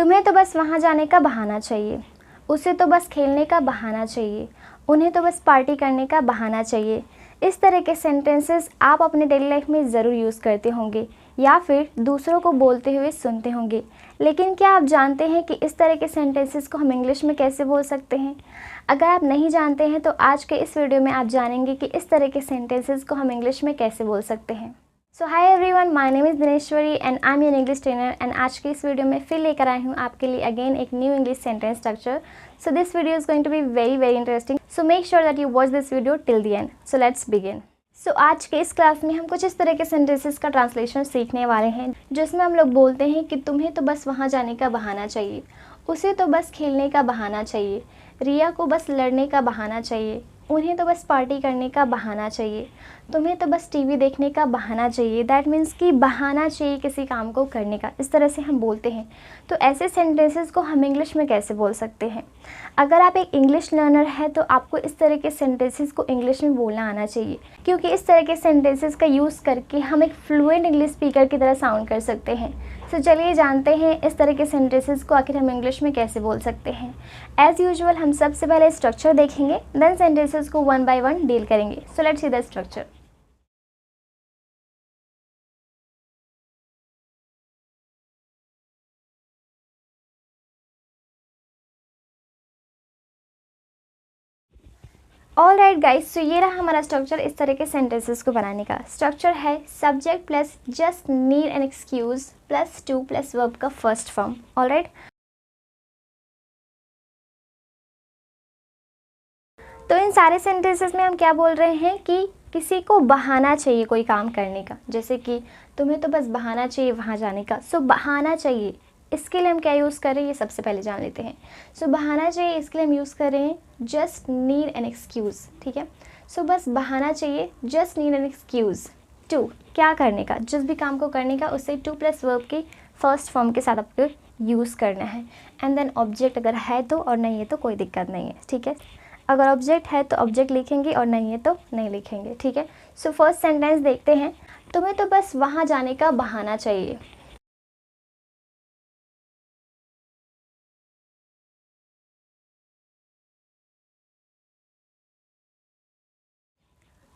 तुम्हें तो बस वहाँ जाने का बहाना चाहिए, उसे तो बस खेलने का बहाना चाहिए, उन्हें तो बस पार्टी करने का बहाना चाहिए। इस तरह के सेंटेंसेस आप अपने डेली लाइफ में ज़रूर यूज़ करते होंगे या फिर दूसरों को बोलते हुए सुनते होंगे। लेकिन क्या आप जानते हैं कि इस तरह के सेंटेंसेस को हम इंग्लिश में कैसे बोल सकते हैं? अगर आप नहीं जानते हैं तो आज के इस वीडियो में आप जानेंगे कि इस तरह के सेंटेंसेस को हम इंग्लिश में कैसे बोल सकते हैं। So hi everyone, my name is Dineshwari and I am your English trainer and आज के इस वीडियो में फिर लेकर आई हूँ आपके लिए अगेन एक new English sentence structure. So this video is going to be very interesting, so make sure that you watch this video till the end. So let's begin. So आज के इस क्लास में हम कुछ इस तरह के सेंटेंसेस का ट्रांसलेशन सीखने वाले हैं जिसमें हम लोग बोलते हैं कि तुम्हें तो बस वहाँ जाने का बहाना चाहिए, उसे तो बस खेलने का बहाना चाहिए, रिया को बस लड़ने का बहाना चाहिए, उन्हें तो बस पार्टी करने का बहाना चाहिए, तुम्हें तो बस टीवी देखने का बहाना चाहिए। दैट मीन्स कि बहाना चाहिए किसी काम को करने का, इस तरह से हम बोलते हैं। तो ऐसे सेंटेंसेस को हम इंग्लिश में कैसे बोल सकते हैं? अगर आप एक इंग्लिश लर्नर है तो आपको इस तरह के सेंटेंसेस को इंग्लिश में बोलना आना चाहिए, क्योंकि इस तरह के सेंटेंसेस का यूज़ करके हम एक फ्लुएंट इंग्लिश स्पीकर की तरह साउंड कर सकते हैं। तो चलिए जानते हैं इस तरह के सेंटेंसेस को आखिर हम इंग्लिश में कैसे बोल सकते हैं। एज़ यूजुअल हम सबसे पहले स्ट्रक्चर देखेंगे, देन सेंटेंसेस को वन बाय वन डील करेंगे। So let's see the structure. All right guys, तो ये रहा हमारा स्ट्रक्चर इस तरह के सेंटेंसेस को बनाने का। स्ट्रक्चर है subject plus just need an excuse plus two plus verb का फर्स्ट फॉर्म। ऑल राइट, तो इन सारे सेंटेंसेस में हम क्या बोल रहे हैं कि किसी को बहाना चाहिए कोई काम करने का। जैसे कि तुम्हें तो बस बहाना चाहिए वहाँ जाने का। सो बहाना चाहिए, इसके लिए हम क्या यूज़ करें ये सबसे पहले जान लेते हैं। सो बहाना चाहिए, इसके लिए हम यूज़ करें जस्ट नीड एन एक्सक्यूज़। ठीक है, सो बस बहाना चाहिए, just need an excuse to क्या करने का, जिस भी काम को करने का उससे टू प्लस वर्ब के फर्स्ट फॉर्म के साथ आपको यूज़ करना है। एंड देन ऑब्जेक्ट अगर है तो, और नहीं है तो कोई दिक्कत नहीं है। ठीक है, अगर ऑब्जेक्ट है तो ऑब्जेक्ट लिखेंगे और नहीं है तो नहीं लिखेंगे। ठीक है, सो फर्स्ट सेंटेंस देखते हैं। तुम्हें तो बस वहाँ जाने का बहाना चाहिए।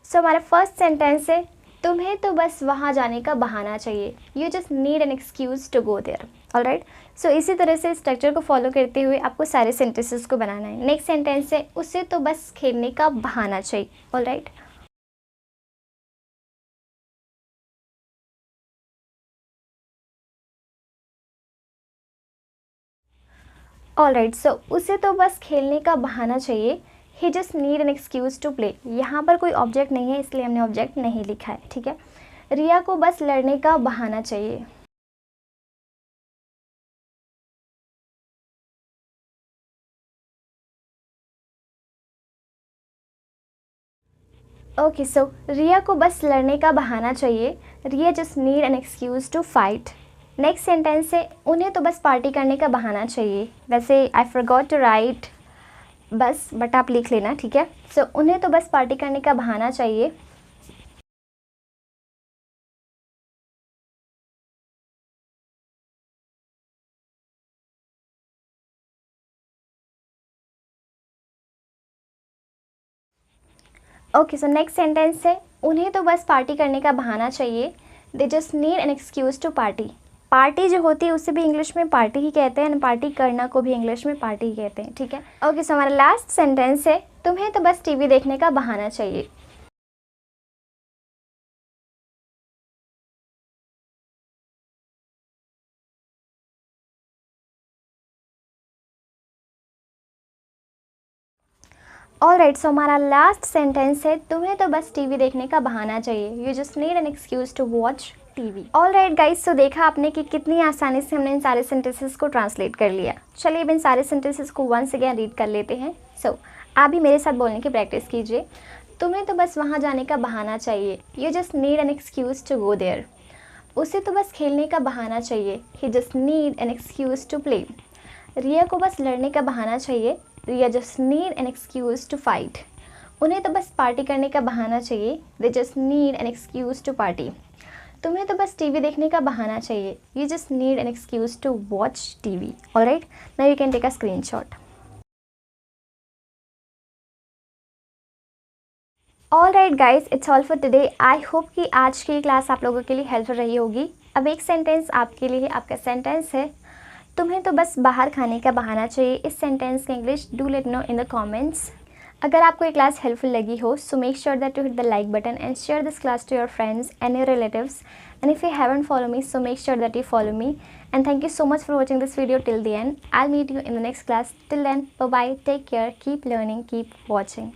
सो हमारा फर्स्ट सेंटेंस है तुम्हें तो बस वहाँ जाने का बहाना चाहिए। You just need an excuse to go there. Alright, so इसी तरह से स्ट्रक्चर को फॉलो करते हुए आपको सारे सेंटेंसेस को बनाना है। नेक्स्ट सेंटेंस है उसे तो बस खेलने का बहाना चाहिए। ऑलराइट, ऑलराइट, सो उसे तो बस खेलने का बहाना चाहिए। He just need an excuse to play. यहाँ पर कोई ऑब्जेक्ट नहीं है इसलिए हमने ऑब्जेक्ट नहीं लिखा है। ठीक है, रिया को बस लड़ने का बहाना चाहिए। ओके, सो रिया को बस लड़ने का बहाना चाहिए। Riya just need an excuse to fight. Next sentence है उन्हें तो बस पार्टी करने का बहाना चाहिए। वैसे आई फॉरगॉट टू राइट बस, बट आप लिख लेना। ठीक है, सो उन्हें तो बस पार्टी करने का बहाना चाहिए। ओके, सो नेक्स्ट सेंटेंस है उन्हें तो बस पार्टी करने का बहाना चाहिए। They just need an excuse to party. Party जो होती है उसे भी इंग्लिश में पार्टी ही कहते हैं, पार्टी करना को भी इंग्लिश में पार्टी ही कहते हैं। ठीक है, ओके, सो हमारा लास्ट सेंटेंस है तुम्हें तो बस टीवी देखने का बहाना चाहिए। ऑल राइट, सो हमारा लास्ट सेंटेंस है तुम्हें तो बस टीवी देखने का बहाना चाहिए। You just need an excuse to watch TV. All right guys, so देखा आपने कि कितनी आसानी से हमने इन सारे सेंटेंसेस को ट्रांसलेट कर लिया। चलिए अब इन सारे सेंटेंसेस को वंस अगेन रीड कर लेते हैं। सो आप भी मेरे साथ बोलने की प्रैक्टिस कीजिए। तुम्हें तो बस वहाँ जाने का बहाना चाहिए। You just need an excuse to go there. उसे तो बस खेलने का बहाना चाहिए। He just need an excuse to play. Riya को बस लड़ने का बहाना चाहिए। Riya just need an excuse to fight. उन्हें तो बस पार्टी करने का बहाना चाहिए। They just need an excuse to party. तुम्हें तो बस टीवी देखने का बहाना चाहिए. You just need an excuse to watch TV. Alright, now you can take a screenshot. Alright guys, it's all for today. I hope कि आज की क्लास आप लोगों के लिए हेल्पफुल रही होगी. अब एक सेंटेंस आपके लिए, आपका सेंटेंस है, तुम्हें तो बस बाहर खाने का बहाना चाहिए. इस सेंटेंस का English do let know in the comments. अगर आपको ये क्लास हेल्पफुल लगी हो, so make sure that you hit the like button and share this class to your friends and your relatives. And if you haven't followed me, so make sure that you follow me. And thank you so much for watching this video till the end. I'll meet you in the next class. Till then, bye bye, take care, keep learning, keep watching.